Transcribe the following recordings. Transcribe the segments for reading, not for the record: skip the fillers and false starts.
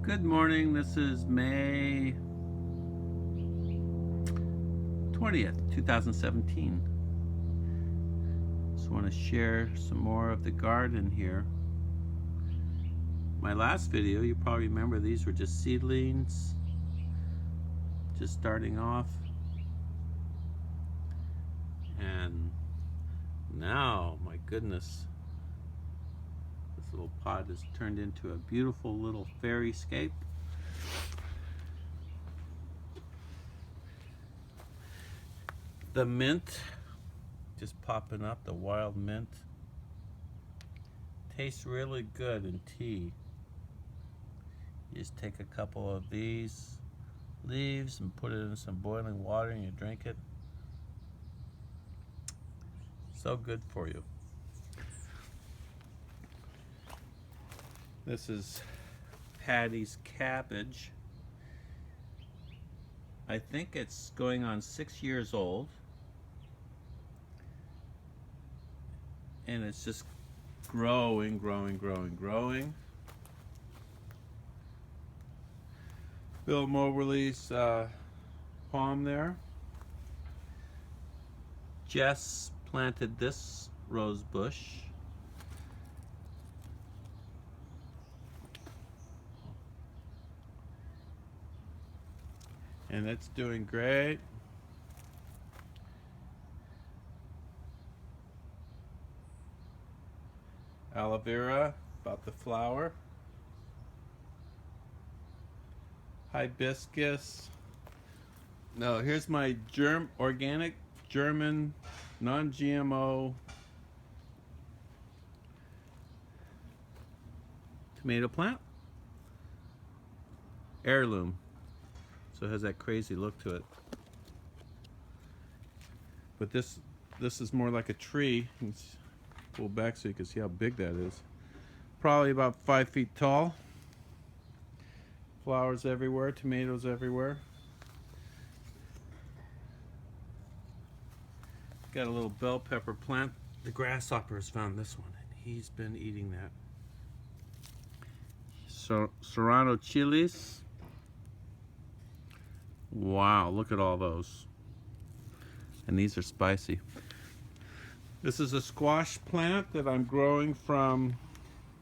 Good morning. This is May 20th, 2017. Just want to share some more of the garden here. My last video, you probably remember, these were just seedlings, just starting off. And now, my goodness, this little pot has turned into a beautiful little fairy-scape. The mint just popping up, the wild mint. Tastes really good in tea. You just take a couple of these leaves and put it in some boiling water and you drink it. So good for you. This is Patty's cabbage. I think it's going on 6 years old. And it's just growing. Bill Moberly's palm there. Jess planted this rosebush. And it's doing great. Aloe vera, about the flower. Hibiscus. No, here's my organic German non-GMO tomato plant. Heirloom. So it has that crazy look to it. But this is more like a tree. Let's pull back so you can see how big that is. Probably about 5 feet tall. Flowers everywhere, tomatoes everywhere. Got a little bell pepper plant. The grasshopper has found this one and he's been eating that. So serrano chilies. Wow, look at all those. And these are spicy. This is a squash plant that I'm growing from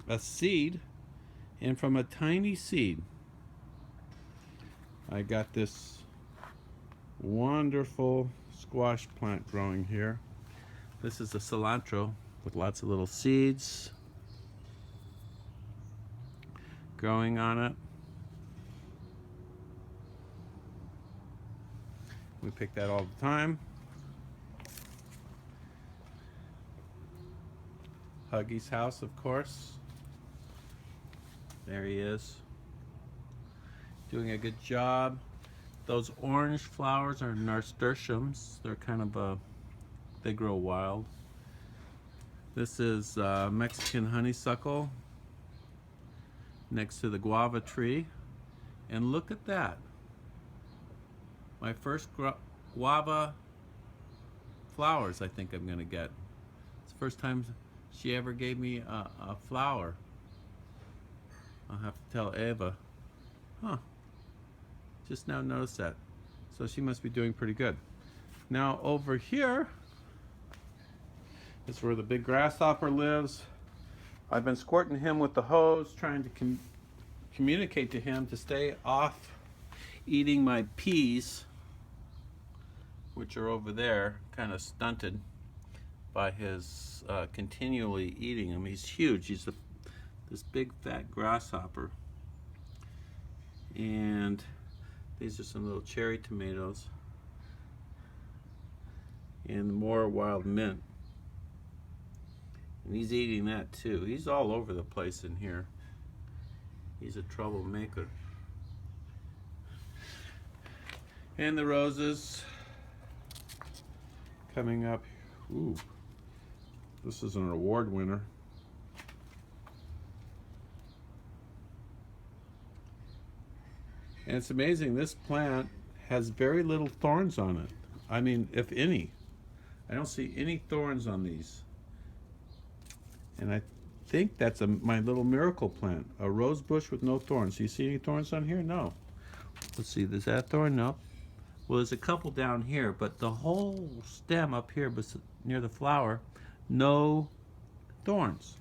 a seed, and from a tiny seed I got this wonderful squash plant growing here. This is a cilantro with lots of little seeds growing on it. We pick that all the time. Huggy's house, of course. There he is. Doing a good job. Those orange flowers are nasturtiums. They're kind of they grow wild. This is Mexican honeysuckle next to the guava tree. And look at that. My first guava flowers I think I'm gonna get. It's the first time she ever gave me a flower. I'll have to tell Ava. Huh. Just now noticed that. So she must be doing pretty good. Now over here is where the big grasshopper lives. I've been squirting him with the hose, trying to communicate to him to stay off eating my peas, which are over there, kind of stunted by his continually eating them. He's huge. He's this big fat grasshopper. And these are some little cherry tomatoes and more wild mint. And he's eating that too. He's all over the place in here. He's a troublemaker. And the roses coming up. Ooh, this is an award winner. And it's amazing, this plant has very little thorns on it. I mean, if any. I don't see any thorns on these. And I think that's my little miracle plant, a rosebush with no thorns. Do you see any thorns on here? No. Let's see, is that a thorn? No. Well, there's a couple down here, but the whole stem up here near the flower, no thorns.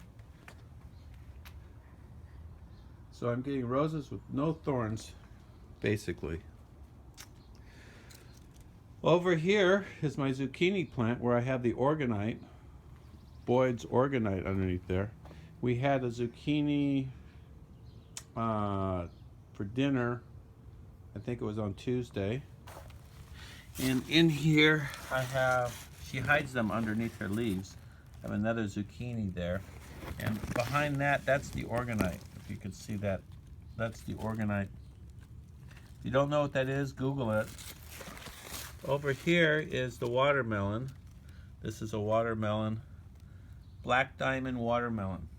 So I'm getting roses with no thorns, basically. Over here is my zucchini plant where I have the orgonite, Boyd's orgonite underneath there. We had a zucchini for dinner, I think it was on Tuesday. And in here I have, she hides them underneath her leaves. I have another zucchini there. And behind that, that's the orgonite. If you can see that, that's the orgonite. If you don't know what that is, Google it. Over here is the watermelon. This is a watermelon, black diamond watermelon.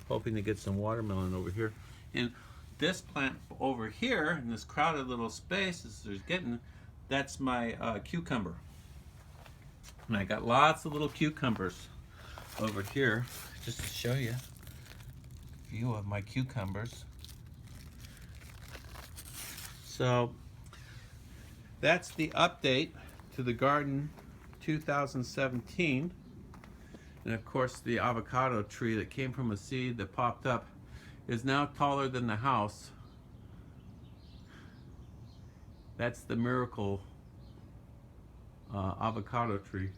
Hoping to get some watermelon over here. And this plant over here, in this crowded little space, as there's getting, that's my cucumber. And I got lots of little cucumbers over here, just to show you a view of my cucumbers. So that's the update to the garden 2017. And of course the avocado tree that came from a seed that popped up is now taller than the house. That's the miracle avocado tree.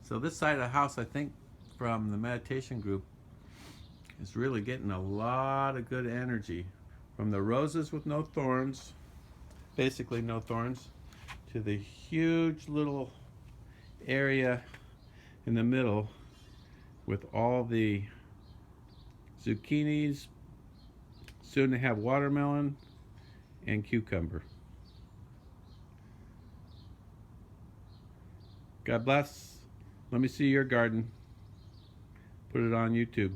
So this side of the house, I think from the meditation group, is really getting a lot of good energy from the roses with no thorns, basically no thorns, to the huge little area in the middle with all the zucchinis, soon to have watermelon and cucumber. God bless. Let me see your garden. Put it on YouTube.